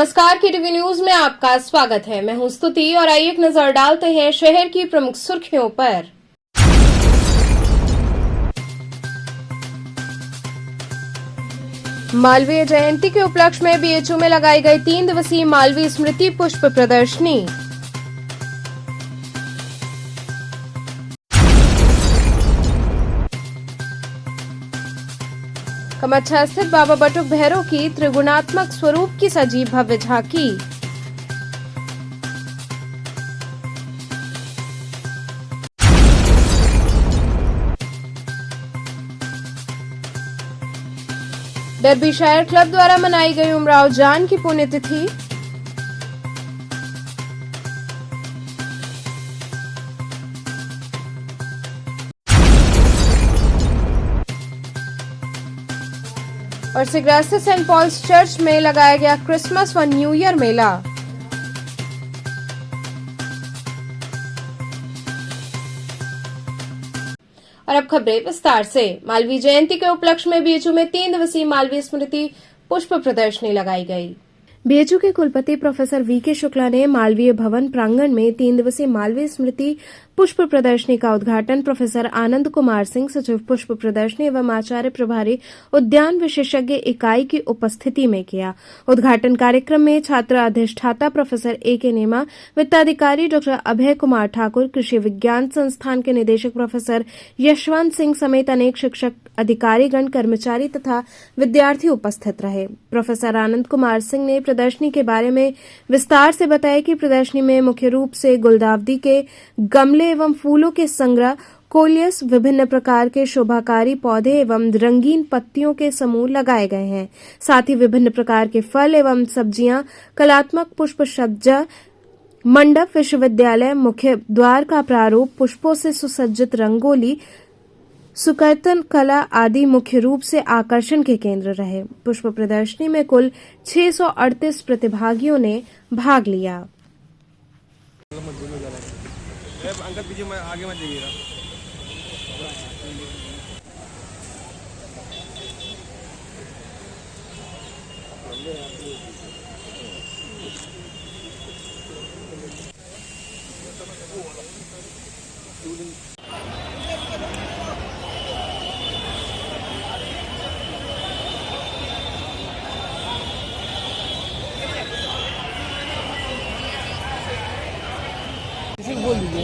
नमस्कार, KTV news में आपका स्वागत है। मैं हूं स्तुति और आइए एक नजर डालते हैं शहर की प्रमुख सुर्खियों पर। मालवीय जयंती के उपलक्ष्य में बीएचयू में लगाई गई 3 दिवसीय मालवीय स्मृति पुष्प प्रदर्शनी। कमच्छा स्थित बाबा बटुक भैरव की त्रिगुणात्मक स्वरूप की सजी भव्य झांकी। डर्बीशायर क्लब द्वारा मनाई गई उमराव जान की पुण्यतिथि। और सिगरा स्थित सेंट पॉल्स चर्च में लगाया गया क्रिसमस व न्यू ईयर मेला। और अब खबरें विस्तार से। मालवीय जयंती के उपलक्ष्य में बीएचयू में 3 दिवसीय मालवीय स्मृति पुष्प प्रदर्शनी लगाई गई। बीएचयू के कुलपति प्रोफेसर वीके शुक्ला ने मालवीय भवन प्रांगण में 3 दिवसीय मालवीय स्मृति पुष्प प्रदर्शनी का उद्घाटन प्रोफेसर आनंद कुमार सिंह, सचिव पुष्प प्रदर्शनी एवं आचार्य प्रभारी उद्यान विशेषज्ञ इकाई की उपस्थिति में किया। उद्घाटन कार्यक्रम में छात्र अधिष्ठाता प्रोफेसर ए.के. नेमा, वित्ताधिकारी डॉ. अभय कुमार ठाकुर, कृषि विज्ञान संस्थान के निदेशक प्रोफेसर यशवंत सिंह समेत अनेक शिक्षक, अधिकारीगण, कर्मचारी तथा विद्यार्थी उपस्थित रहे। प्रोफेसर आनंद कुमार सिंह ने प्रदर्शनी के बारे में विस्तार से बताया कि प्रदर्शनी में मुख्य रूप से गुलदाउदी के गमले एवं फूलों के संग्रह, कोलियस, विभिन्न प्रकार के शोभाकारी पौधे एवं रंगीन पत्तियों के समूह लगाए गए हैं। साथ ही विभिन्न प्रकार के फल एवं सब्जियां, कलात्मक पुष्प सज्जा मंडप, विश्वविद्यालय मुख्य द्वार का प्रारूप, पुष्पों से सुसज्जित रंगोली, सुकर्तन कला आदि मुख्य रूप से आकर्षण के केंद्र रहे। पुष्प प्रदर्शनी में कुल 638 प्रतिभागियों ने भाग लिया। अंकल पीछे आगे मत जाइएगा। बोल दीजिए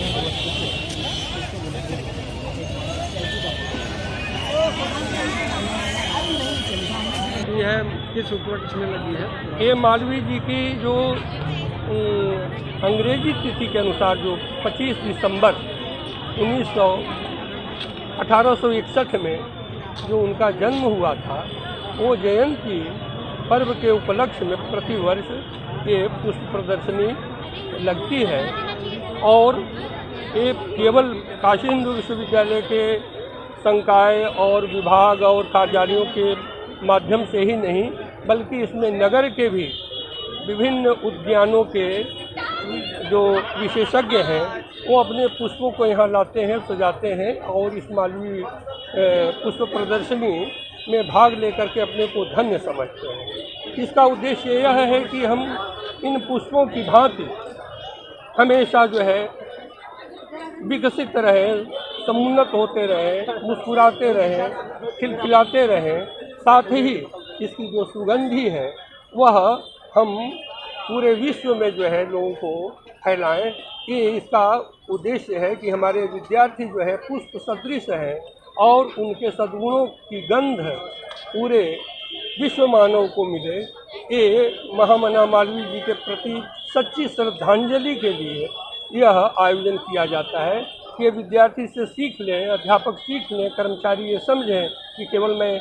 ये है किस उपलक्ष्य में लगी है। ये मालवीय जी की जो अंग्रेजी तिथि के अनुसार जो 25 दिसंबर 1861 में जो उनका जन्म हुआ था, वो जयंती पर्व के उपलक्ष्य में प्रतिवर्ष ये पुष्प प्रदर्शनी लगती है। और ये केवल काशी हिंदू विश्वविद्यालय के संकाय और विभाग और कार्यालयों के माध्यम से ही नहीं, बल्कि इसमें नगर के भी विभिन्न उद्यानों के जो विशेषज्ञ हैं वो अपने पुष्पों को यहाँ लाते हैं, सजाते हैं और इस मालवीय पुष्प प्रदर्शनी में भाग लेकर के अपने को धन्य समझते हैं। इसका उद्देश्य यह है कि हम इन पुष्पों की भांति हमेशा जो है विकसित रहे, समुन्नत होते रहे, मुस्कुराते रहे, खिलखिलाते रहे। साथ ही इसकी जो सुगंधी है वह हम पूरे विश्व में जो है लोगों को फैलाएं। ये इसका उद्देश्य है कि हमारे विद्यार्थी जो है पुष्प सदृश हैं और उनके सद्गुणों की गंध पूरे विश्व मानव को मिले। ये महामना मालवीय जी के प्रति सच्ची श्रद्धांजलि के लिए यह आयोजन किया जाता है कि विद्यार्थी से सीख लें, अध्यापक सीख लें, कर्मचारी ये समझें कि केवल मैं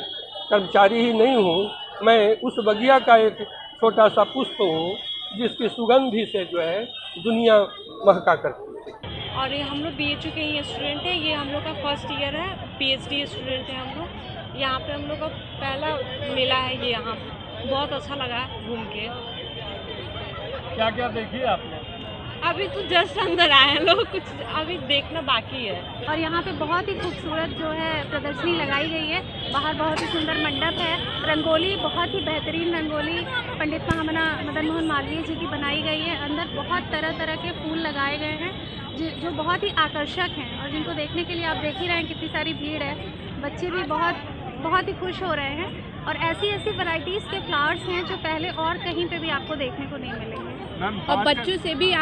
कर्मचारी ही नहीं हूँ, मैं उस बगिया का एक छोटा सा पुष्प हूँ जिसकी सुगंधी से जो है दुनिया महका करती है। और ये हम लोग बीएचयू के ही स्टूडेंट हैं। ये हम लोग का फर्स्ट ईयर है, पीएचडी स्टूडेंट हैं हम लोग। यहाँ पे हम लोग का पहला मेला है ये, यहाँ बहुत अच्छा लगा घूम के। क्या क्या देखिए आपने? अभी तो जस्ट अंदर आए हैं लोग, कुछ अभी देखना बाकी है। और यहाँ पे बहुत ही खूबसूरत जो है प्रदर्शनी लगाई गई है। बाहर बहुत ही सुंदर मंडप है, रंगोली बहुत ही बेहतरीन रंगोली पंडित महामना मदन मोहन मालवीय जी की बनाई गई है। अंदर बहुत तरह तरह के फूल लगाए गए हैं जो बहुत ही आकर्षक हैं और जिनको देखने के लिए आप देख ही रहे हैं कितनी सारी भीड़ है। बच्चे भी बहुत ही खुश हो रहे हैं और ऐसी ऐसी वैरायटीज़ के फ्लावर्स हैं जो पहले और कहीं पे भी आपको देखने को नहीं मिलेंगे। और बच्चों से भी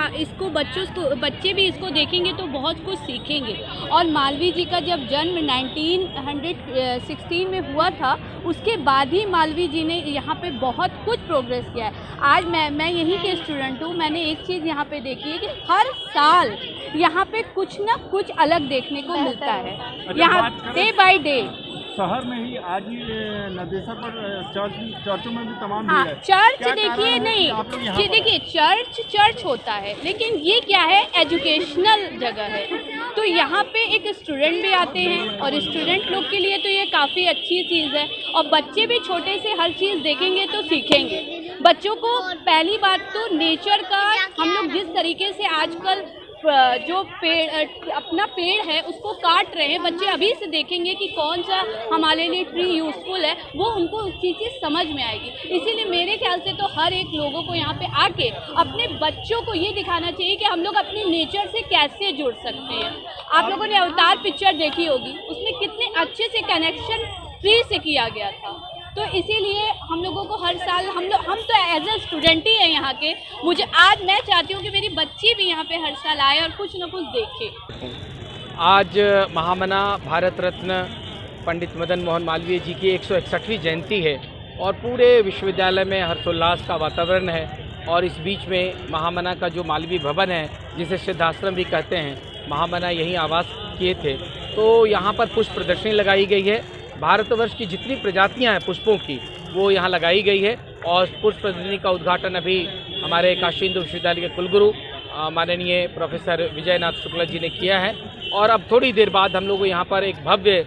बच्चे भी इसको देखेंगे तो बहुत कुछ सीखेंगे। और मालवीय जी का जब जन्म 1916 में हुआ था, उसके बाद ही मालवीय जी ने यहाँ पे बहुत कुछ प्रोग्रेस किया है। आज मैं यहीं के स्टूडेंट हूँ। मैंने एक चीज़ यहाँ पे देखी है कि हर साल यहाँ पे कुछ ना कुछ अलग देखने को मिलता है। यहाँ डे बाय डे शहर में ही आज ही नदेसर पर चर्चों में भी तमाम हाँ, भीड़ है। चर्च क्या देखिए कारण है नहीं कि आप लोग यहाँ जी, देखिए चर्च होता है, लेकिन ये क्या है, एजुकेशनल जगह है। तो यहाँ पे एक स्टूडेंट भी आते हैं और स्टूडेंट लोग के लिए तो ये काफ़ी अच्छी चीज़ है। और बच्चे भी छोटे से हर चीज़ देखेंगे तो सीखेंगे। बच्चों को पहली बात तो नेचर का, हम लोग जिस तरीके से आजकल जो अपना पेड़ है उसको काट रहे हैं, बच्चे अभी से देखेंगे कि कौन सा हमारे लिए ट्री यूज़फुल है, वो उनको उसकी चीज़ समझ में आएगी। इसीलिए मेरे ख्याल से तो हर एक लोगों को यहाँ पे आके अपने बच्चों को ये दिखाना चाहिए कि हम लोग अपने नेचर से कैसे जुड़ सकते हैं। आप लोगों ने अवतार पिक्चर देखी होगी, उसमें कितने अच्छे से कनेक्शन ट्री से किया गया था। तो इसीलिए हम लोगों को हर साल हम तो एज ए स्टूडेंट ही हैं यहाँ के। मैं चाहती हूँ कि मेरी बच्ची भी यहाँ पे हर साल आए और कुछ ना कुछ देखे। आज महामना भारत रत्न पंडित मदन मोहन मालवीय जी की 161वीं जयंती है और पूरे विश्वविद्यालय में हर्षोल्लास का वातावरण है। और इस बीच में महामना का जो मालवीय भवन है, जिसे सिद्धाश्रम भी कहते हैं, महामना यहीं आवास किए थे। तो यहाँ पर पुष्प प्रदर्शनी लगाई गई है। भारतवर्ष की जितनी प्रजातियां हैं पुष्पों की, वो यहाँ लगाई गई है। और पुष्प प्रदर्शनी का उद्घाटन अभी हमारे काशी हिंदू विश्वविद्यालय के कुलगुरु माननीय प्रोफेसर विजयनाथ शुक्ला जी ने किया है। और अब थोड़ी देर बाद हम लोग यहाँ पर एक भव्य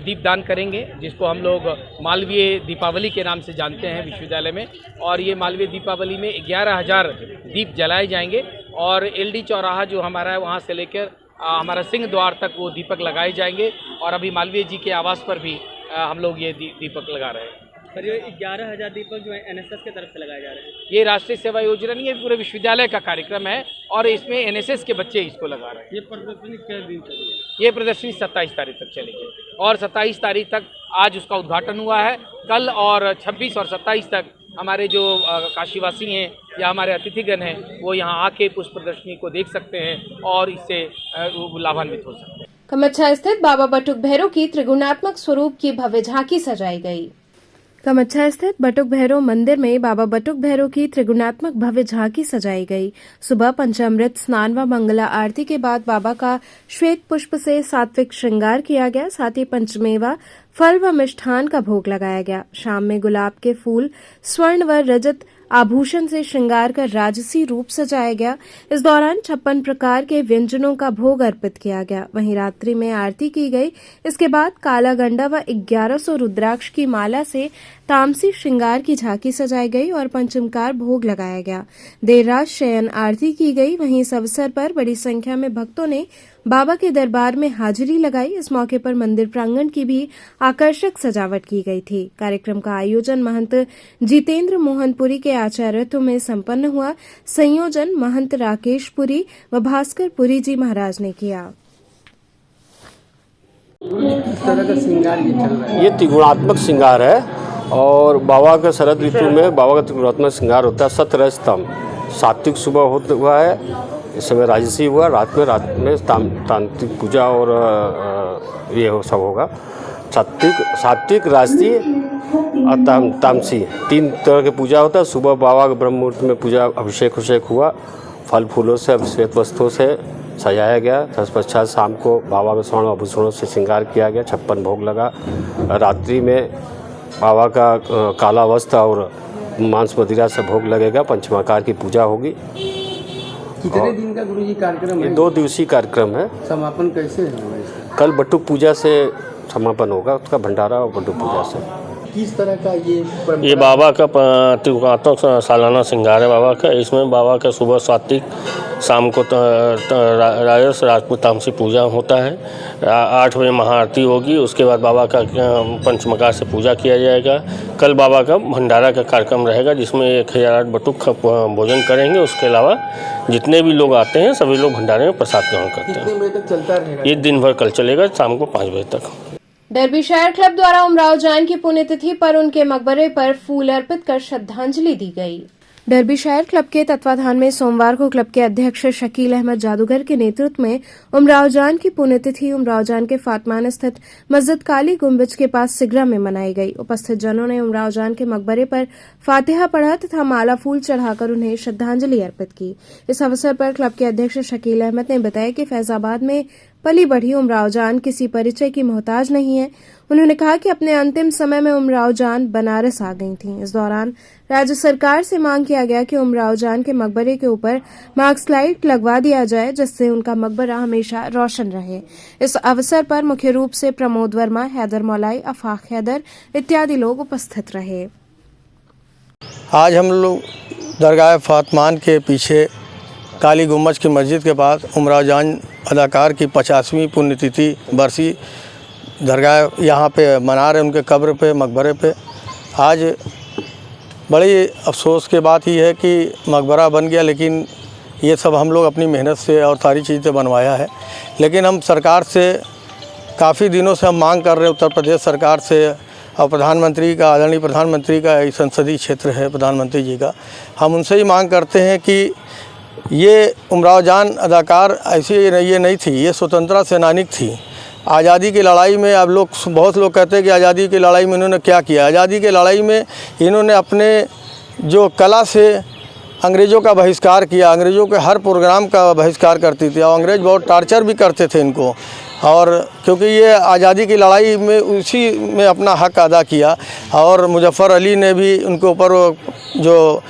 दीपदान करेंगे, जिसको हम लोग मालवीय दीपावली के नाम से जानते हैं विश्वविद्यालय में। और ये मालवीय दीपावली में 11,000 दीप जलाए जाएंगे और एलडी चौराहा जो हमारा है, वहाँ से लेकर हमारा सिंह द्वार तक वो दीपक लगाए जाएंगे। और अभी मालवीय जी के आवास पर भी हम लोग ये दीपक लगा रहे हैं। सर, ये 11,000 दीपक जो है एनएसएस की तरफ से लगाए जा रहे हैं। ये राष्ट्रीय सेवा योजना नहीं है, पूरे विश्वविद्यालय का कार्यक्रम है और इसमें एनएसएस के बच्चे इसको लगा रहे हैं। ये प्रदर्शनी कितने दिन चलेगी? ये प्रदर्शनी 27 तारीख तक चलेगी और 27 तारीख तक आज उसका उद्घाटन हुआ है। कल और 26 और 27 तक हमारे जो काशीवासी हैं या हमारे अतिथिगण हैं, वो यहाँ आके पुष्प प्रदर्शनी को देख सकते हैं और इससे लाभान्वित हो सकते हैं। कमच्छा स्थित बाबा बटुक भैरव की त्रिगुणात्मक स्वरूप की भव्य झांकी सजाई गई। कमच्छा स्थित बटुक भैरव मंदिर में बाबा बटुक भैरव की त्रिगुणात्मक भव्य झांकी सजाई गई। सुबह पंचामृत स्नान व मंगला आरती के बाद बाबा का श्वेत पुष्प से सात्विक श्रृंगार किया गया। साथ ही पंचमेवा फल व मिष्ठान का भोग लगाया गया। शाम में गुलाब के फूल, स्वर्ण व रजत आभूषण से श्रृंगार कर राजसी रूप सजाया गया। इस दौरान 56 प्रकार के व्यंजनों का भोग अर्पित किया गया। वहीं रात्रि में आरती की गई। इसके बाद काला गंडा व 1100 रुद्राक्ष की माला से तामसी श्रृंगार की झांकी सजाई गई और पंचमकार भोग लगाया गया। देर रात शयन आरती की गई। वहीं इस अवसर पर बड़ी संख्या में भक्तों ने बाबा के दरबार में हाजिरी लगाई। इस मौके पर मंदिर प्रांगण की भी आकर्षक सजावट की गई थी। कार्यक्रम का आयोजन महंत जितेंद्र मोहनपुरी के आचार्यत्व में संपन्न हुआ। संयोजन महंत राकेश पुरी व भास्कर पुरी जी महाराज ने किया। इस तरह का श्रृंगार ये चल रहा है। ये त्रिगुणात्मक श्रृंगार है और बाबा का शरद ऋतु में बाबा का त्रिगुणात्मक श्रृंगार होता है। सतरजतम सात्विक सुबह हुआ है, इस समय राजसी हुआ, रात में तांत्रिक पूजा और ये सब होगा। सात्विक राजसी और तामसी 3 तरह की पूजा होता है। सुबह बाबा के ब्रह्म मुहूर्त में पूजा अभिषेक हुआ, फल फूलों से श्वेत वस्त्रों से सजाया गया। तत्पश्चात शाम को बाबा के स्वर्ण आभूषणों से श्रृंगार किया गया। 56 भोग लगा। रात्रि में बाबा का काला वस्त्र और मांस मदिरा से भोग लगेगा। पंचमाकार की पूजा होगी। कितने दिन का गुरुजी कार्यक्रम है? 2 दिवसीय कार्यक्रम है। समापन कैसे होगा इसका? कल बटुक पूजा से समापन होगा, उसका भंडारा और बटुक पूजा से। किस तरह का ये बाबा का त्रिकात्मक सालाना श्रृंगार है बाबा का। इसमें बाबा का सुबह सात्विक, शाम को राजस, रात को तामसी पूजा होता है। 8 बजे महाआरती होगी। उसके बाद बाबा का पंचमकार से पूजा किया जाएगा। कल बाबा का भंडारा का कार्यक्रम रहेगा जिसमें 1008 बटुक भोजन करेंगे। उसके अलावा जितने भी लोग आते हैं सभी लोग भंडारे में प्रसाद ग्रहण करते हैं। कितने बजे तक चलता रहेगा? ये दिन भर कल चलेगा, शाम को 5 बजे तक। डर्बीशायर क्लब द्वारा उमराव जान की पुण्यतिथि पर उनके मकबरे पर फूल अर्पित कर श्रद्धांजलि दी गई। डर्बीशायर क्लब के तत्वाधान में सोमवार को क्लब के अध्यक्ष शकील अहमद जादूगर के नेतृत्व में उमराव जान की पुण्यतिथि उमराव जान के फातमान स्थित मस्जिद काली गुंबज के पास सिगरा में मनाई गई। उपस्थित जनों ने उमराव जान के मकबरे पर फातिहा पढ़ा तथा माला फूल चढ़ाकर उन्हें श्रद्धांजलि अर्पित की। इस अवसर पर क्लब के अध्यक्ष शकील अहमद ने बताया कि फैजाबाद में पली बढ़ी उमराव जान किसी परिचय की मोहताज नहीं है। उन्होंने कहा कि अपने अंतिम समय में उमराव जान बनारस आ गई थीं। इस दौरान राज्य सरकार से मांग किया गया कि उमराव जान के मकबरे के ऊपर मार्क्स लाइट लगवा दिया जाए जिससे उनका मकबरा हमेशा रोशन रहे। इस अवसर पर मुख्य रूप से प्रमोद वर्मा, हैदर मौलाई, अफाक हैदर इत्यादि लोग उपस्थित रहे। आज हम लोग दरगाह फातमान के पीछे काली गुम्बज की मस्जिद के पास उमराव जान अदाकार की 50वीं पुण्यतिथि बरसी दरगाह यहाँ पे मना रहे, उनके कब्र पे, मकबरे पे। आज बड़ी अफसोस की बात ही है कि मकबरा बन गया, लेकिन ये सब हम लोग अपनी मेहनत से और सारी चीज़ें बनवाया है। लेकिन हम सरकार से काफ़ी दिनों से हम मांग कर रहे हैं, उत्तर प्रदेश सरकार से और प्रधानमंत्री का, आदरणीय प्रधानमंत्री का संसदीय क्षेत्र है प्रधानमंत्री जी का, हम उनसे ही मांग करते हैं कि ये उमराव जान अदाकार ऐसी ये नहीं थी, ये स्वतंत्रता सेनानी थी। आज़ादी की लड़ाई में अब लोग, बहुत लोग कहते हैं कि आज़ादी की लड़ाई में इन्होंने क्या किया। आज़ादी की लड़ाई में इन्होंने अपने जो कला से अंग्रेज़ों का बहिष्कार किया, अंग्रेज़ों के हर प्रोग्राम का बहिष्कार करती थी और अंग्रेज़ बहुत टार्चर भी करते थे इनको। और क्योंकि ये आज़ादी की लड़ाई में उसी में अपना हक अदा किया। और मुजफ्फ़र अली ने भी उनके ऊपर जो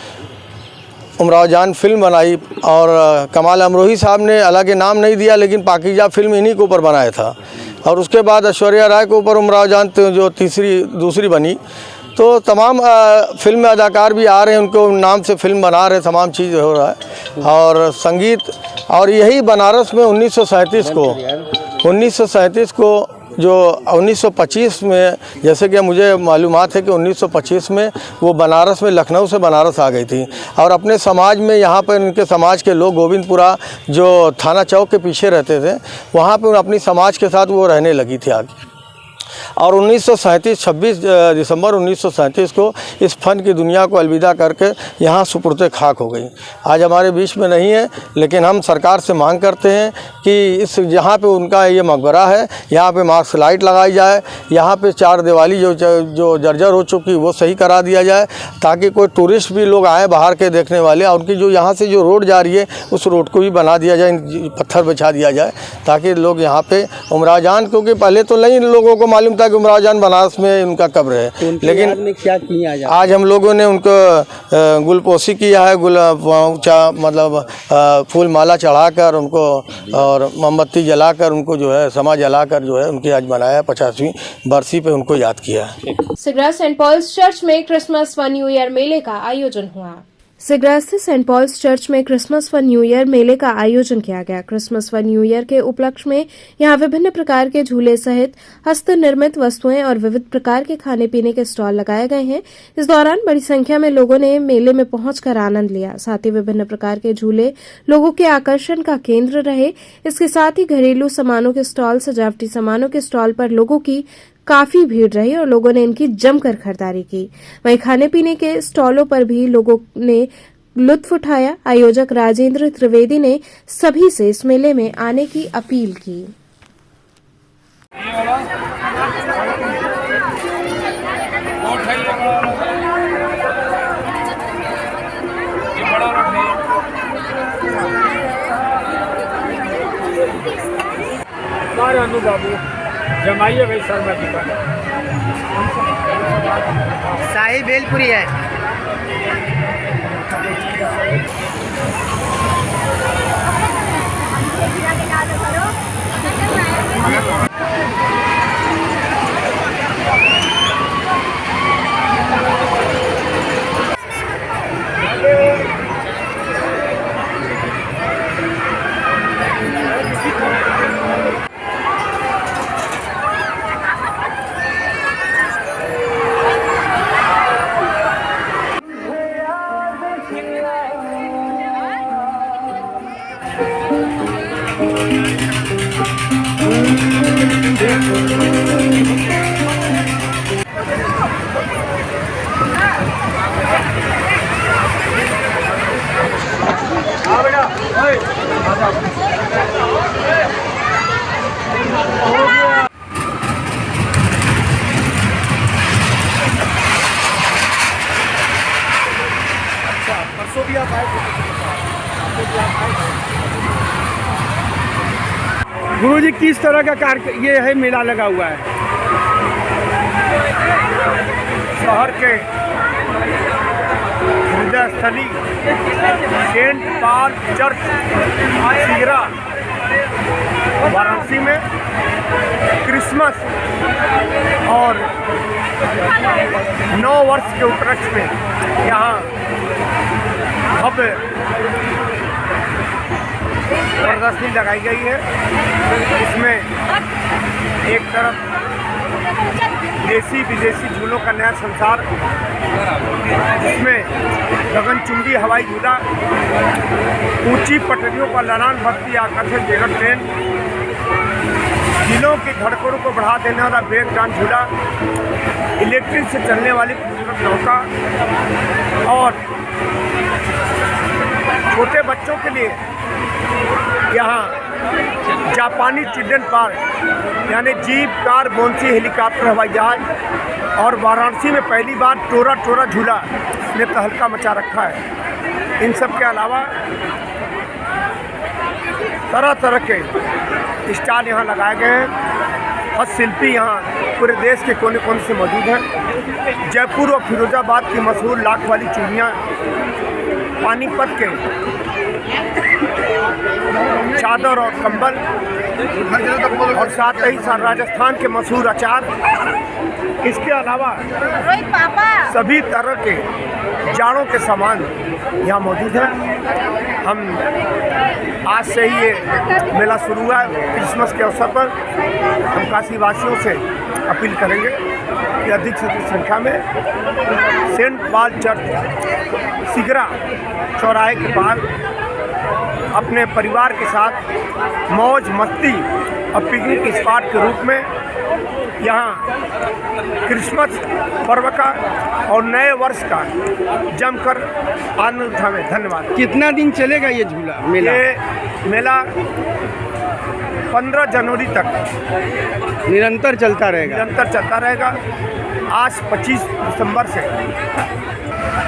उमराव जान फिल्म बनाई और कमाल अमरोही साहब ने, हालांकि नाम नहीं दिया, लेकिन पाकीजा फिल्म इन्हीं के ऊपर बनाया था। और उसके बाद ऐश्वर्या राय के ऊपर उमराव जान जो दूसरी बनी। तो तमाम फिल्म अदाकार भी आ रहे हैं, उनको नाम से फिल्म बना रहे, तमाम चीज़ हो रहा है। और संगीत, और यही बनारस में 1937 को जो 1925 में, जैसे कि मुझे मालूमात है कि 1925 में वो बनारस में, लखनऊ से बनारस आ गई थी। और अपने समाज में, यहाँ पर इनके समाज के लोग गोविंदपुरा जो थाना चौक के पीछे रहते थे, वहाँ पर अपनी समाज के साथ वो रहने लगी थी आगे। और 26 दिसंबर 1937 को इस फन की दुनिया को अलविदा करके यहाँ सुपुर्द खाक हो गई। आज हमारे बीच में नहीं है, लेकिन हम सरकार से मांग करते हैं कि इस जहाँ पे उनका ये मकबरा है, यहाँ पे मार्क्स लाइट लगाई जाए, यहाँ पे 4 दीवाली जो जर्जर हो चुकी वो सही करा दिया जाए, ताकि कोई टूरिस्ट भी लोग आए बाहर के देखने वाले। और उनकी जो यहाँ से जो रोड जा रही है उस रोड को भी बना दिया जाए, पत्थर बिछा दिया जाए, ताकि लोग यहाँ पे उमराव जान, क्योंकि पहले तो नहीं लोगों को मालूम था कि उमराव जान बनारस में उनका कब्र है, लेकिन क्या किया आज हम लोगों ने उनको गुलपोशी किया है, मतलब फूल माला चढ़ाकर उनको और मोमबत्ती जलाकर उनको जो है समा जलाकर जो है उनकी आज मनाया 50वीं बरसी पे उनको याद किया। सिगरा सेंट पॉल्स चर्च में क्रिसमस व न्यू ईयर मेले का आयोजन हुआ। सिगरा स्थित सेंट पॉल्स चर्च में क्रिसमस व न्यू ईयर मेले का आयोजन किया गया। क्रिसमस व न्यू ईयर के उपलक्ष्य में यहाँ विभिन्न प्रकार के झूले सहित हस्त निर्मित वस्तुएं और विविध प्रकार के खाने पीने के स्टॉल लगाए गए हैं। इस दौरान बड़ी संख्या में लोगों ने मेले में पहुंचकर आनंद लिया। साथ ही विभिन्न प्रकार के झूले लोगों के आकर्षण का केंद्र रहे। इसके साथ ही घरेलू सामानों के स्टॉल, सजावटी सामानों के स्टॉल पर लोगों की काफी भीड़ रही और लोगों ने इनकी जमकर खरीदारी की। वहीं खाने पीने के स्टॉलों पर भी लोगों ने लुत्फ उठाया। आयोजक राजेंद्र त्रिवेदी ने सभी से इस मेले में आने की अपील की। बाबू जमाइए भाई शर्मा जी का शाही भेलपुरी है। परसों भी आप आए गुरु जी, किस तरह का कार्य ये है मेला लगा हुआ है? शहर के हृदय स्थली saint Paul church Sigra Varanasi में क्रिसमस और 9 वर्ष के उपलक्ष्य में यहाँ भव्य प्रदर्शनी लगाई गई है। इसमें एक तरफ देसी विदेशी झूलों का नया संसार, जिसमें गगनचुंबी हवाई झूला, ऊंची पटरियों पर ललान भरती आकर्षक जेगर ट्रेन, दिलों की धड़कनों को बढ़ा देने वाला ब्रेक डांस झूला, इलेक्ट्रिक से चलने वाली खूबसूरत नौका और छोटे बच्चों के लिए यहाँ जापानी चिल्ड्रन पार्क यानी जीप, कार, बोंसी, हेलीकॉप्टर, हवाई जहाज और वाराणसी में पहली बार टोरा टोरा झूला ने तहलका मचा रखा है। इन सब के अलावा तरह तरह के स्टॉल यहाँ लगाए गए हैं। हस्तशिल्पी यहाँ पूरे देश के कोने कोने से मौजूद हैं। जयपुर और फिरोजाबाद की मशहूर लाख वाली चूड़ियाँ, पानीपत के चादर और कंबल और साथ ही साथ राजस्थान के मशहूर अचार, इसके अलावा सभी तरह के जाड़ों के सामान यहाँ मौजूद हैं। हम आज से ही ये मेला शुरू हुआ है। क्रिसमस के अवसर पर हम काशी वासियों से अपील करेंगे कि अधिक से अधिक संख्या में सेंट पॉल चर्च सिगरा चौराहे के पास अपने परिवार के साथ मौज मस्ती और पिकनिक स्पॉट के रूप में यहाँ क्रिसमस पर्व का और नए वर्ष का जमकर आनंद उठाएं। धन्यवाद। कितना दिन चलेगा ये झूला मेला? ये मेला 15 जनवरी तक निरंतर चलता रहेगा। आज 25 दिसंबर से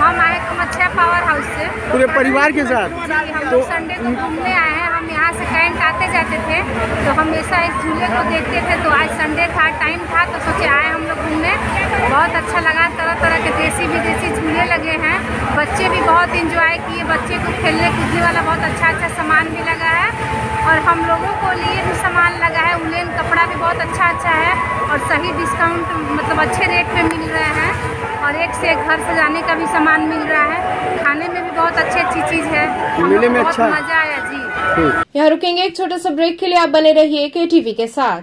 हम आए कमच्छा पावर हाउस से पूरे परिवार के साथ। हम लोग संडे को घूमने आए हैं। हम यहाँ से कैंट आते जाते थे तो हमेशा इस झूले को देखते थे। तो आज संडे था, टाइम था, तो सोचे आए हम लोग घूमने। बहुत अच्छा लगा। तरह तरह के देसी विदेशी झूले लगे हैं। बच्चे भी बहुत इंजॉय किए। बच्चे को खेलने कूदने वाला बहुत अच्छा सामान भी लगा है और हम लोगों को लिए भी सामान लगा है। उलेन कपड़ा भी बहुत अच्छा है और सही डिस्काउंट मतलब अच्छे रेट पे मिल रहे हैं और एक से एक घर सजाने का भी सामान मिल रहा है। खाने में भी बहुत अच्छी चीज़ है। मेले में बहुत अच्छा मजा आया जी। यहाँ रुकेंगे एक छोटे से ब्रेक के लिए। आप बने रहिए KTV के साथ।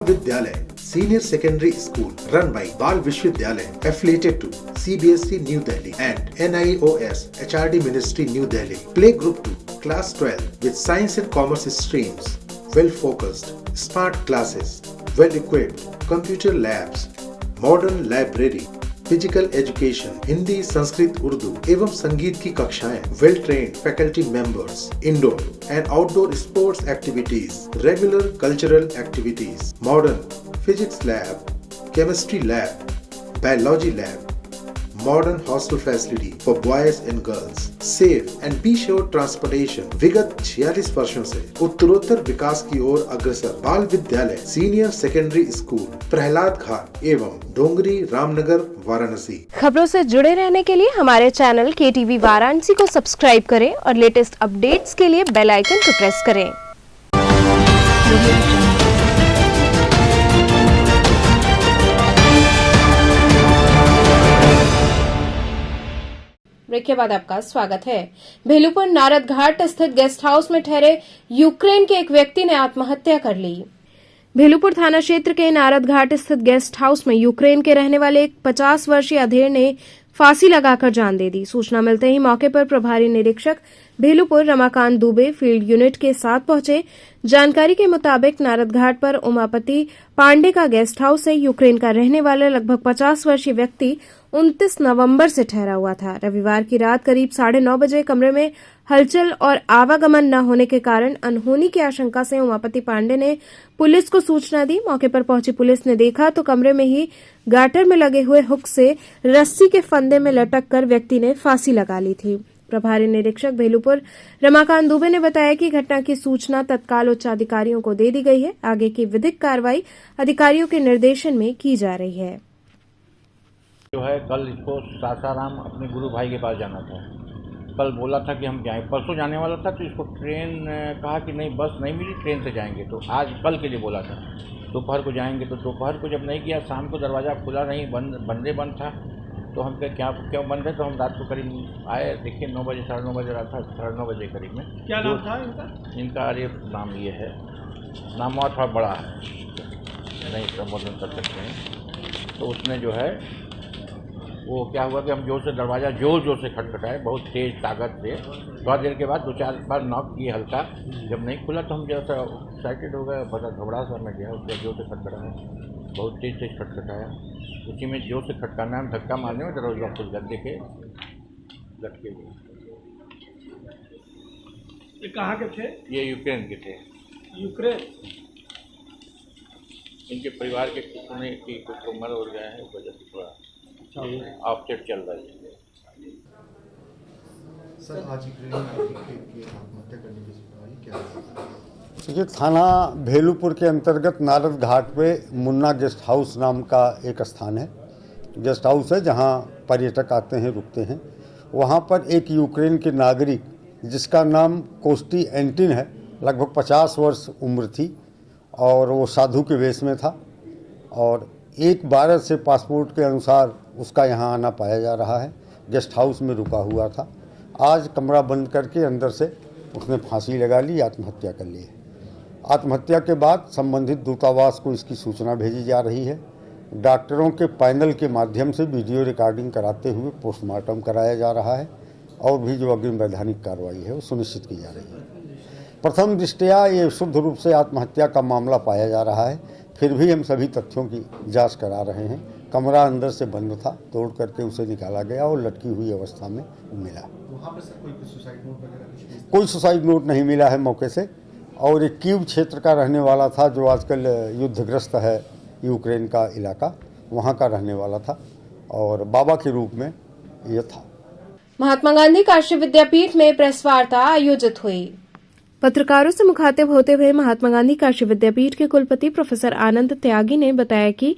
विद्यालय Senior Secondary School run by Bal Vishwavidyalay affiliated to CBSE New Delhi and NIOS HRD Ministry New Delhi. Play Group 2 Class 12 with Science and Commerce streams. Well focused, smart classes, well equipped computer labs, modern library, physical education, Hindi, Sanskrit, Urdu एवं संगीत की कक्षाएं, well trained faculty members, indoor and outdoor sports activities, regular cultural activities, modern physics lab, chemistry lab, biology lab, modern hostel facility for boys and girls, safe and be sure transportation। विगत 46 वर्षों से उत्तरोत्तर विकास की ओर अग्रसर बाल विद्यालय senior secondary school, Prahlad घाट एवं डोंगरी, रामनगर, वाराणसी। खबरों से जुड़े रहने के लिए हमारे चैनल KTV वाराणसी को सब्सक्राइब करें और लेटेस्ट अपडेट्स के लिए बेल आइकन को प्रेस करें। ब्रेक के बाद आपका स्वागत है। भेलूपुर नारद घाट स्थित गेस्ट हाउस में ठहरे यूक्रेन के एक व्यक्ति ने आत्महत्या कर ली। भेलूपुर थाना क्षेत्र के नारद घाट स्थित गेस्ट हाउस में यूक्रेन के रहने वाले एक 50 वर्षीय अधेड़ ने फांसी लगाकर जान दे दी। सूचना मिलते ही मौके पर प्रभारी निरीक्षक भेलूपुर रमाकांत दुबे फील्ड यूनिट के साथ पहुंचे। जानकारी के मुताबिक नारद घाट पर उमापति पांडे का गेस्ट हाउस है। यूक्रेन का रहने वाला लगभग 50 वर्षीय व्यक्ति 29 नवंबर से ठहरा हुआ था। रविवार की रात करीब 9:30 बजे कमरे में हलचल और आवागमन न होने के कारण अनहोनी की आशंका से उमापति पांडे ने पुलिस को सूचना दी। मौके पर पहुंची पुलिस ने देखा तो कमरे में ही गाटर में लगे हुए हुक से रस्सी के फंदे में लटक कर व्यक्ति ने फांसी लगा ली थी। प्रभारी निरीक्षक भेलूपुर रमाकांत दुबे ने बताया कि घटना की सूचना तत्काल उच्च अधिकारियों को दे दी गई है। आगे की विधिक कार्रवाई अधिकारियों के निर्देशन में की जा रही है। जो है कल इसको सासाराम अपने गुरु भाई के पास जाना था। कल बोला था कि हम जाएं, परसों जाने वाला था तो इसको ट्रेन कहा कि नहीं बस नहीं मिली, ट्रेन से जाएंगे। तो आज कल के लिए बोला था दोपहर को जाएंगे। तो दोपहर को जब नहीं किया, शाम को दरवाज़ा खुला नहीं, बंद था। तो हम कहे क्या क्यों बंद है। तो हम रात को करीब आए, देखिए 9 बजे 9:30 बजे रहा था, 9:30 बजे करीब में। क्या नाम था इनका? इनका अरे नाम ये है, नाम और थोड़ा बड़ा है, नहीं संबोधन कर सकते हैं। तो उसने जो है वो क्या हुआ कि हम जोर से दरवाज़ा जोर से खटखटाए, बहुत तेज़ ताकत से। थोड़ा देर के बाद 2-4 बार नॉक किए हल्का। जब नहीं खुला तो हम जैसा एक्साइटेड हो गए, बड़ा घबरा सा मैं गया, उसके जोर से खटखटाया, बहुत तेज़ खटखटाया। उसी में जोर से खटकाना में धक्का मारने में दरवाजा खुल गया, देखे लटके हुए। ये कहाँ के थे? ये यूक्रेन के थे। यूक्रेन? इनके परिवार के कितने की कुछ उम्र हो गए हैं, इस वजह से थोड़ा ऑफसेट चल रहा है। सर आज आत्महत्या करने की सूचना क्या? ये थाना भेलूपुर के अंतर्गत नारद घाट पे मुन्ना गेस्ट हाउस नाम का एक स्थान है। गेस्ट हाउस है जहां पर्यटक आते हैं, रुकते हैं। वहां पर एक यूक्रेन के नागरिक जिसका नाम कोस्टी एंटिन है, लगभग 50 वर्ष उम्र थी और वो साधु के वेश में था और 1/12 से पासपोर्ट के अनुसार उसका यहाँ आना पाया जा रहा है। गेस्ट हाउस में रुका हुआ था। आज कमरा बंद करके अंदर से उसने फांसी लगा ली, आत्महत्या कर ली है। आत्महत्या के बाद संबंधित दूतावास को इसकी सूचना भेजी जा रही है। डॉक्टरों के पैनल के माध्यम से वीडियो रिकॉर्डिंग कराते हुए पोस्टमार्टम कराया जा रहा है और भी जो अग्रिम वैधानिक कार्रवाई है वो सुनिश्चित की जा रही है। प्रथम दृष्टया ये शुद्ध रूप से आत्महत्या का मामला पाया जा रहा है, फिर भी हम सभी तथ्यों की जांच करा रहे हैं। कमरा अंदर से बंद था, तोड़ करके उसे निकाला गया और लटकी हुई अवस्था में मिला। वहाँ पर सर कोई सुसाइड नोट वगैरह? कोई सुसाइड नोट नहीं मिला है मौके से। और एक कीव क्षेत्र का रहने वाला था, जो आजकल युद्धग्रस्त है यूक्रेन का इलाका, वहाँ का रहने वाला था और बाबा के रूप में यह था। महात्मा गांधी काशी विद्यापीठ में प्रेस वार्ता आयोजित हुई। पत्रकारों से मुखातिब होते हुए महात्मा गांधी काशी विद्यापीठ के कुलपति प्रोफेसर आनंद त्यागी ने बताया कि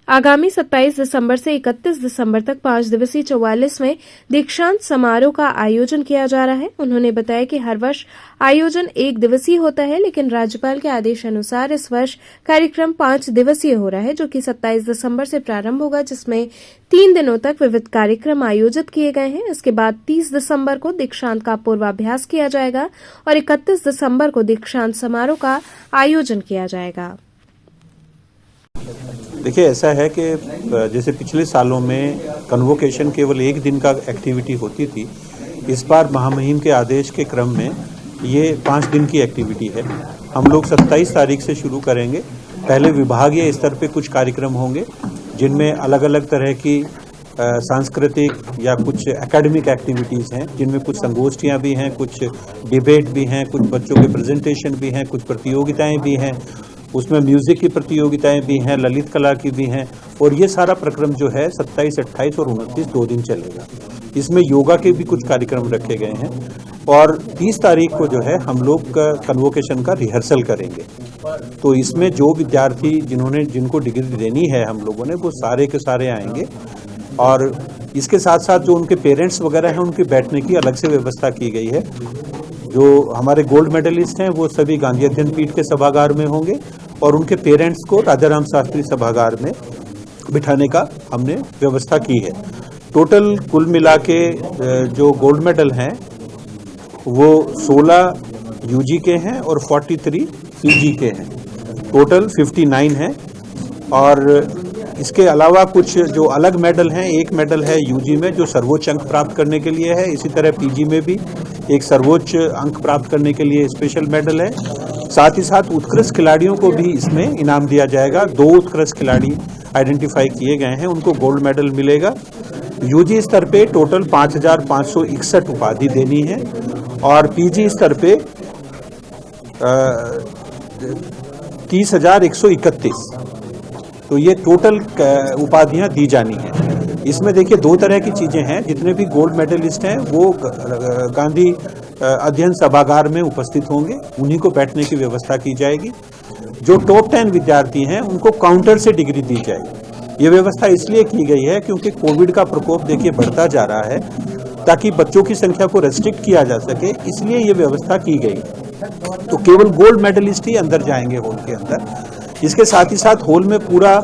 आगामी 27 दिसंबर से 31 दिसंबर तक 5 दिवसीय 44वें दीक्षांत समारोह का आयोजन किया जा रहा है। उन्होंने बताया कि हर वर्ष आयोजन 1 दिवसीय होता है, लेकिन राज्यपाल के आदेश अनुसार इस वर्ष कार्यक्रम 5 दिवसीय हो रहा है, जो कि 27 दिसंबर से प्रारंभ होगा, जिसमें 3 दिनों तक विविध कार्यक्रम आयोजित किए गए हैं। इसके बाद 30 दिसंबर को दीक्षांत का पूर्वाभ्यास किया जाएगा और 31 दिसंबर को दीक्षांत समारोह का आयोजन किया जाएगा। देखिए, ऐसा है कि जैसे पिछले सालों में कन्वोकेशन केवल 1 दिन का एक्टिविटी होती थी, इस बार महामहिम के आदेश के क्रम में ये 5 दिन की एक्टिविटी है। हम लोग 27 तारीख से शुरू करेंगे। पहले विभागीय स्तर पे कुछ कार्यक्रम होंगे, जिनमें अलग अलग तरह की सांस्कृतिक या कुछ एकेडमिक एक्टिविटीज़ हैं, जिनमें कुछ संगोष्ठियाँ भी हैं, कुछ डिबेट भी हैं, कुछ बच्चों के प्रेजेंटेशन भी हैं, कुछ प्रतियोगिताएँ भी हैं, उसमें म्यूज़िक की प्रतियोगिताएं भी हैं, ललित कला की भी हैं। और ये सारा प्रक्रम जो है 27, 28 और 29 2 दिन चलेगा। इसमें योगा के भी कुछ कार्यक्रम रखे गए हैं और 30 तारीख को जो है हम लोग कन्वोकेशन का रिहर्सल करेंगे। तो इसमें जो विद्यार्थी जिनको डिग्री देनी है हम लोगों ने, वो सारे के सारे आएंगे और इसके साथ साथ जो उनके पेरेंट्स वगैरह हैं, उनके बैठने की अलग से व्यवस्था की गई है। जो हमारे गोल्ड मेडलिस्ट हैं वो सभी गांधी अध्ययन पीठ के सभागार में होंगे और उनके पेरेंट्स को राजाराम शास्त्री सभागार में बिठाने का हमने व्यवस्था की है। टोटल कुल मिला के जो गोल्ड मेडल हैं वो 16 यूजी के हैं और 43 पीजी के हैं। टोटल 59 हैं और इसके अलावा कुछ जो अलग मेडल हैं, एक मेडल है यूजी में जो सर्वोच्च अंक प्राप्त करने के लिए है, इसी तरह पीजी में भी एक सर्वोच्च अंक प्राप्त करने के लिए स्पेशल मेडल है। साथ ही साथ उत्कृष्ट खिलाड़ियों को भी इसमें इनाम दिया जाएगा। 2 उत्कृष्ट खिलाड़ी आइडेंटिफाई किए गए हैं, उनको गोल्ड मेडल मिलेगा। यूजी स्तर पे टोटल 5,561 उपाधि देनी है और पीजी स्तर पे 30,131, तो ये टोटल उपाधियां दी जानी है। इसमें देखिए 2 तरह की चीजें हैं। जितने भी गोल्ड मेडलिस्ट हैं वो गांधी अध्ययन सभागार में उपस्थित होंगे, उन्हीं को बैठने की व्यवस्था की जाएगी। जो टॉप 10 विद्यार्थी हैं उनको काउंटर से डिग्री दी जाएगी। ये व्यवस्था इसलिए की गई है क्योंकि कोविड का प्रकोप देखिए बढ़ता जा रहा है, ताकि बच्चों की संख्या को रेस्ट्रिक्ट किया जा सके, इसलिए ये व्यवस्था की गई है। तो केवल गोल्ड मेडलिस्ट ही अंदर जाएंगे हॉल के अंदर। इसके साथ ही साथ हॉल में पूरा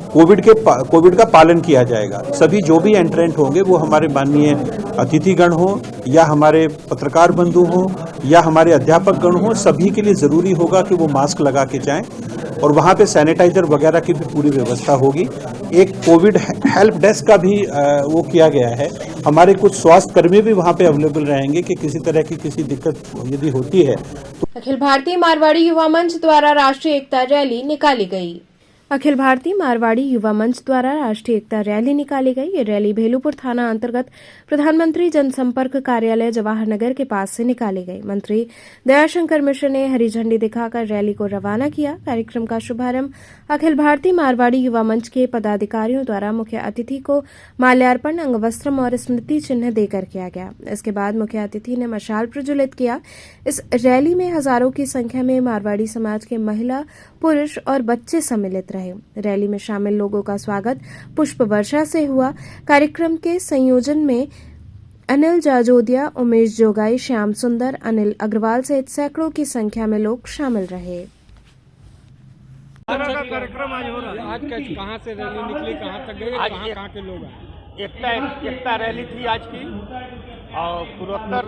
कोविड का पालन किया जाएगा। सभी जो भी एंट्रेंट होंगे वो हमारे माननीय अतिथिगण हो या हमारे पत्रकार बंधु हो या हमारे अध्यापक गण हो, सभी के लिए जरूरी होगा कि वो मास्क लगा के जाएं और वहाँ पे सैनिटाइजर वगैरह की भी पूरी व्यवस्था होगी। एक कोविड हेल्प डेस्क का भी वो किया गया है। हमारे कुछ स्वास्थ्य कर्मी भी वहाँ पे अवेलेबल रहेंगे कि किसी तरह की किसी दिक्कत यदि होती है तो। अखिल भारतीय मारवाड़ी युवा मंच द्वारा राष्ट्रीय एकता रैली निकाली गई। अखिल भारतीय मारवाड़ी युवा मंच द्वारा राष्ट्रीय एकता रैली निकाली गई। ये रैली भेलूपुर थाना अंतर्गत प्रधानमंत्री जनसंपर्क कार्यालय जवाहर नगर के पास से निकाली गई। मंत्री दयाशंकर मिश्र ने हरी झंडी दिखाकर रैली को रवाना किया। कार्यक्रम का शुभारंभ अखिल भारतीय मारवाड़ी युवा मंच के पदाधिकारियों द्वारा मुख्य अतिथि को माल्यार्पण, अंगवस्त्रम और स्मृति चिन्ह देकर किया गया। इसके बाद मुख्य अतिथि ने मशाल प्रज्वलित किया। इस रैली में हजारों की संख्या में मारवाड़ी समाज के महिला, पुरुष और बच्चे सम्मिलित रहे। रैली में शामिल लोगों का स्वागत पुष्प वर्षा से हुआ। कार्यक्रम के संयोजन में अनिल जाजोदिया, उमेश जोगाई, श्याम सुंदर, अनिल अग्रवाल सहित सैकड़ों की संख्या में लोग शामिल रहे। कार्यक्रम आज हो रहा है। आज कहाँ से रैली निकली, कहाँ तक गई, कहाँ के लोग आए? एकता रैली थी आज की और पूर्वोत्तर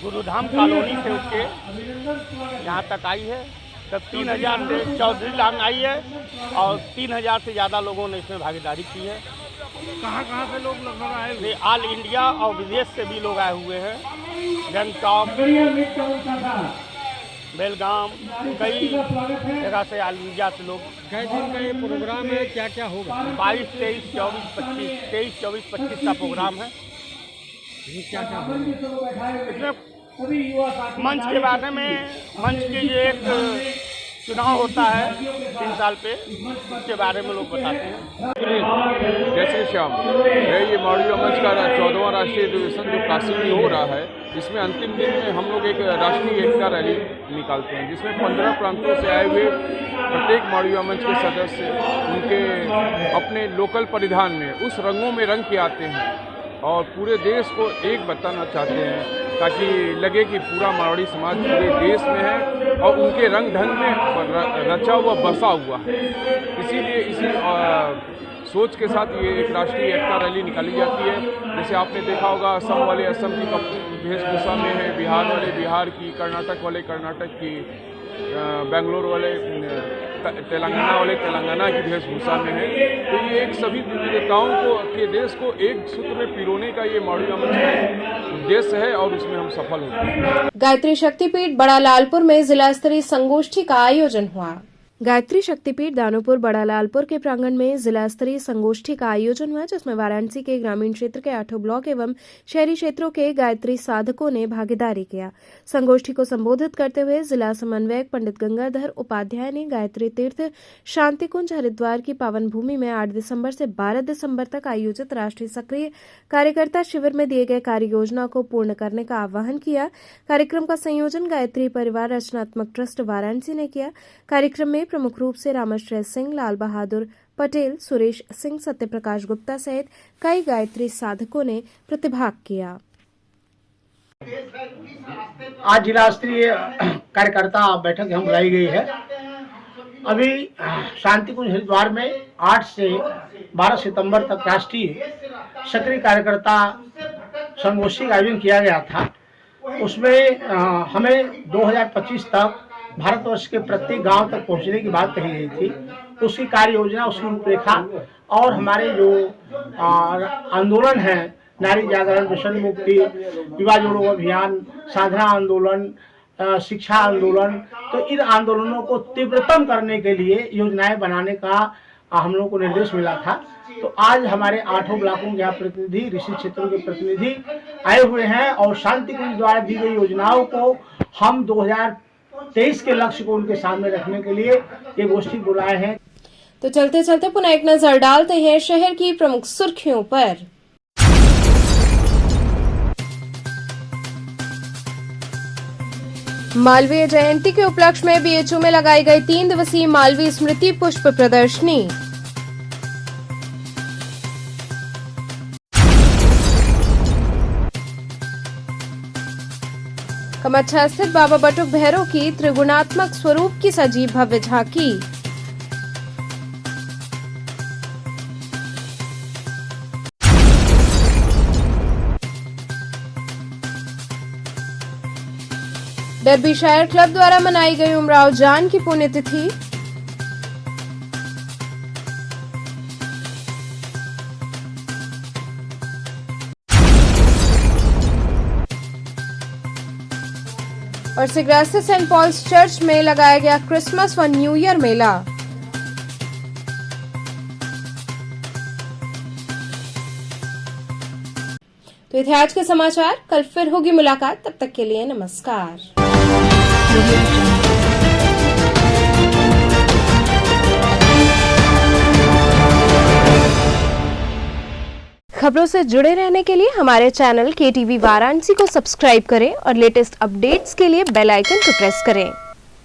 गुरुधाम कॉलोनी से उठ के यहाँ तक आई है। तब 3,000 से चौधरी लांग आई है और 3,000 से ज़्यादा लोगों ने इसमें भागीदारी की है। कहाँ से लोग लगभग आए हुए? ऑल इंडिया और विदेश से भी लोग आए हुए हैं। गंगटॉक, बेलगाम, कई जगह से ऑल इंडिया से लोग। कई दिन का ये प्रोग्राम है, क्या क्या होगा? 22, 23, 24, 25 का प्रोग्राम है। क्या क्या होगा? मंच के बारे में, मंच के ये एक चुनाव होता है 3 साल पे, उसके बारे में लोग बताते हैं। जय श्री श्याम। ये मारवाड़ी युवा मंच का 14वां राष्ट्रीय अधिवेशन जो काशी में हो रहा है, इसमें अंतिम दिन में हम लोग एक राष्ट्रीय एकता रैली निकालते हैं, जिसमें 15 प्रांतों से आए हुए प्रत्येक मारवाड़ी युवा मंच के सदस्य उनके अपने लोकल परिधान में उस रंगों में रंग के आते हैं और पूरे देश को एक बताना चाहते हैं, ताकि लगे कि पूरा मारवाड़ी समाज पूरे देश में है और उनके रंग ढंग में रचा हुआ बसा हुआ है। इसीलिए इसी सोच के साथ ये एक राष्ट्रीय एकता रैली निकाली जाती है। जैसे आपने देखा होगा, असम वाले असम की वेशभूषा में है, बिहार वाले बिहार की, कर्नाटक वाले कर्नाटक की, बेंगलोर वाले, तेलंगाना वाले तेलंगाना की वेशभूषा में है। तो ये एक सभी विविधताओं को के देश को एक सूत्र में पिरोने का ये मारवाड़ी युवा मंच का उद्देश्य है और उसमें हम सफल होते हैं। गायत्री शक्तिपीठ बड़ा लालपुर में जिला स्तरीय संगोष्ठी का आयोजन हुआ। गायत्री शक्तिपीठ दानोपुर बड़ा लालपुर के प्रांगण में जिला स्तरीय संगोष्ठी का आयोजन हुआ, जिसमें वाराणसी के ग्रामीण क्षेत्र के 8 ब्लॉक एवं शहरी क्षेत्रों के गायत्री साधकों ने भागीदारी किया। संगोष्ठी को संबोधित करते हुए जिला समन्वयक पंडित गंगाधर उपाध्याय ने गायत्री तीर्थ शांति कुंज हरिद्वार की पावन भूमि में 8 दिसंबर से 12 दिसंबर तक आयोजित राष्ट्रीय सक्रिय कार्यकर्ता शिविर में दिए गए कार्य योजना को पूर्ण करने का आह्वान किया। कार्यक्रम का संयोजन गायत्री परिवार रचनात्मक ट्रस्ट वाराणसी ने किया। कार्यक्रम में प्रमुख रूप से रामाश्रय सिंह, लाल बहादुर पटेल, सुरेश सिंह, सत्यप्रकाश गुप्ता सहित कई गायत्री साधकों ने प्रतिभाग किया। आज जिला स्तरीय कार्यकर्ता बैठक हम बुलाई गई है। अभी शांति कुंज हरिद्वार में 8 से 12 सितंबर तक राष्ट्रीय सक्रिय कार्यकर्ता संगोष्ठी का आयोजन किया गया था। उसमें हमें 2025 तक भारतवर्ष के प्रत्येक गांव तक पहुंचने की बात कही गई थी। उसकी कार्य योजना, उसकी रूपरेखा और हमारे जो आंदोलन है, नारी जागरण, मिशन मुक्ति, विवाह जोड़ो अभियान, साधना आंदोलन, शिक्षा आंदोलन, तो इन आंदोलनों को तीव्रतम करने के लिए योजनाएं बनाने का हम लोगों को निर्देश मिला था। तो आज हमारे 8 ब्लॉकों के यहाँ प्रतिनिधि, ऋषि क्षेत्रों के प्रतिनिधि आए हुए हैं और शांति कुंज द्वारा दी गई योजनाओं को हम 2023 के लक्ष्य को उनके सामने रखने के लिए ये गोष्ठी बुलाए हैं। तो चलते चलते पुनः एक नजर डालते हैं शहर की प्रमुख सुर्खियों पर। मालवीय जयंती के उपलक्ष्य में बीएचयू में लगाई गई 3 दिवसीय मालवीय स्मृति पुष्प प्रदर्शनी। कमच्छा स्थित बाबा बटुक भैरव की त्रिगुणात्मक स्वरूप की सजी भव्य झांकी। डर्बीशायर क्लब द्वारा मनाई गई उमराव जान की पुण्यतिथि। और सिगरा स्थित सेंट पॉल्स चर्च में लगाया गया क्रिसमस व न्यू ईयर मेला। तो ये थे आज के समाचार। कल फिर होगी मुलाकात, तब तक के लिए नमस्कार। खबरों से जुड़े रहने के लिए हमारे चैनल KTV वाराणसी को सब्सक्राइब करें और लेटेस्ट अपडेट्स के लिए बेल आइकन को प्रेस करें।